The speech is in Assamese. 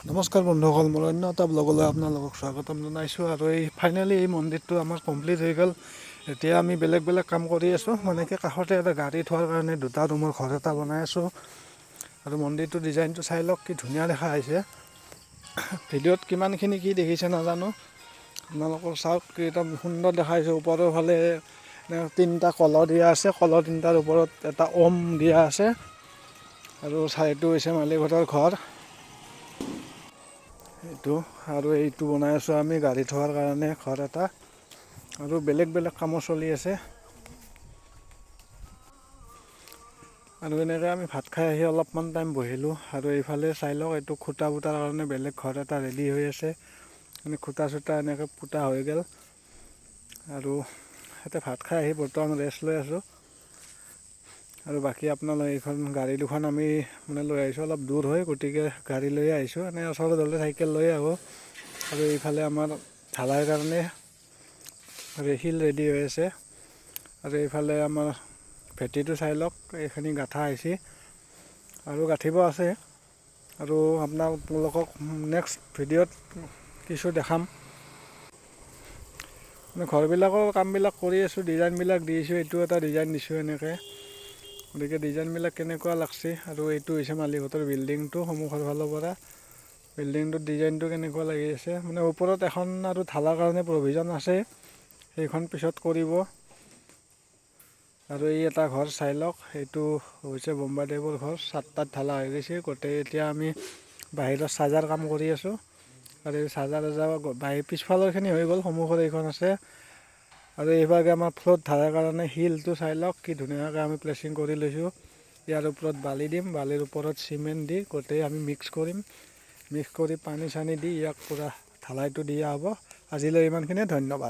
নমস্কাৰ বন্ধুসকল, মোৰ অন্য এটা ব্লগলৈ আপোনালোকক স্বাগতম জনাইছোঁ। আৰু ফাইনেলি এই মন্দিৰটো আমাৰ কমপ্লিট হৈ গ'ল। এতিয়া আমি বেলেগ কাম কৰি আছোঁ, মানে কি কাষতে এটা গাড়ী থোৱাৰ কাৰণে দুটা ৰুমৰ ঘৰ এটা বনাই আছোঁ। আৰু মন্দিৰটোৰ ডিজাইনটো চাই লওক, কি ধুনীয়া দেখা হৈছে। ভিডিঅ'ত কিমানখিনি কি দেখিছে নাজানো, আপোনালোকৰ চাওক কি এটা সুন্দৰ দেখাইছে। ওপৰৰ ফালে তিনিটা কলহ দিয়া আছে, কলহ তিনিটাৰ ওপৰত এটা ওম দিয়া আছে। আৰু চাইডটো হৈছে মালিকহঁতৰ ঘৰ এইটো। আৰু এইটো বনাই আছোঁ আমি গাড়ী থোৱাৰ কাৰণে ঘৰ এটা। আৰু বেলেগ কামো চলি আছে। আৰু এনেকৈ আমি ভাত খাই আহি অলপমান টাইম বহিলোঁ। আৰু এইফালে চাই লওক, এইটো খুটা পুতাৰ কাৰণে বেলেগ ঘৰ এটা ৰেডি হৈ আছে। মানে খুটা চুটা এনেকৈ পুতা হৈ গ'ল। আৰু ইয়াতে ভাত খাই আহি বৰ্তমান ৰেষ্ট লৈ আছোঁ। আৰু বাকী আপোনালোক এইখন গাড়ী দুখন আমি মানে লৈ আহিছোঁ অলপ দূৰ হয়, গতিকে গাড়ী লৈ আহিছোঁ। এনে ওচৰত হ'লে চাইকেল লৈ আহোঁ। আৰু এইফালে আমাৰ ঢালাইৰ কাৰণে শিল ৰেডি হৈ আছে। আৰু এইফালে আমাৰ ভেটিটো চাই লওক, এইখিনি গাঁঠা আহিছে আৰু গাঁঠিব আছে। আৰু আপোনালোকক নেক্সট ভিডিঅ'ত কিছু দেখাম। মানে ঘৰবিলাকৰ কামবিলাক কৰি আছোঁ, ডিজাইনবিলাক দিছোঁ। এইটো এটা ডিজাইন দিছোঁ এনেকৈ। গতিকে ডিজাইনবিলাক কেনেকুৱা লাগছে। আৰু এইটো হৈছে মালিকহঁতৰ বিল্ডিংটো সন্মুখৰ ফালৰ পৰা। বিল্ডিংটোৰ ডিজাইনটো কেনেকুৱা লাগি আছে, মানে ওপৰত এখন আৰু ঢালাৰ কাৰণে প্ৰভিজন আছে, সেইখন পিছত কৰিব। আৰু এই এটা ঘৰ চাই লওক, এইটো হৈছে বোম্বাই টাইপৰ ঘৰ। চাত ঢালা হৈ গৈছে গোটেই। এতিয়া আমি বাহিৰত চাজাৰ কাম কৰি আছোঁ। আৰু এই চাজাৰ পিছফালৰখিনি হৈ গ'ল, সন্মুখৰ এইখন আছে। আৰু এইভাগে আমাৰ ফ্ল'ত ঢালাৰ কাৰণে শিলটো চাই লওক, কি ধুনীয়াকৈ আমি প্লেচিং কৰি লৈছোঁ। ইয়াৰ ওপৰত বালি দিম, বালিৰ ওপৰত চিমেণ্ট দি গোটেই আমি মিক্স কৰিম। মিক্স কৰি পানী চানী দি ইয়াক পূৰা ঢালাইটো দিয়া হ'ব। আজিলৈ ইমানখিনিয়ে, ধন্যবাদ।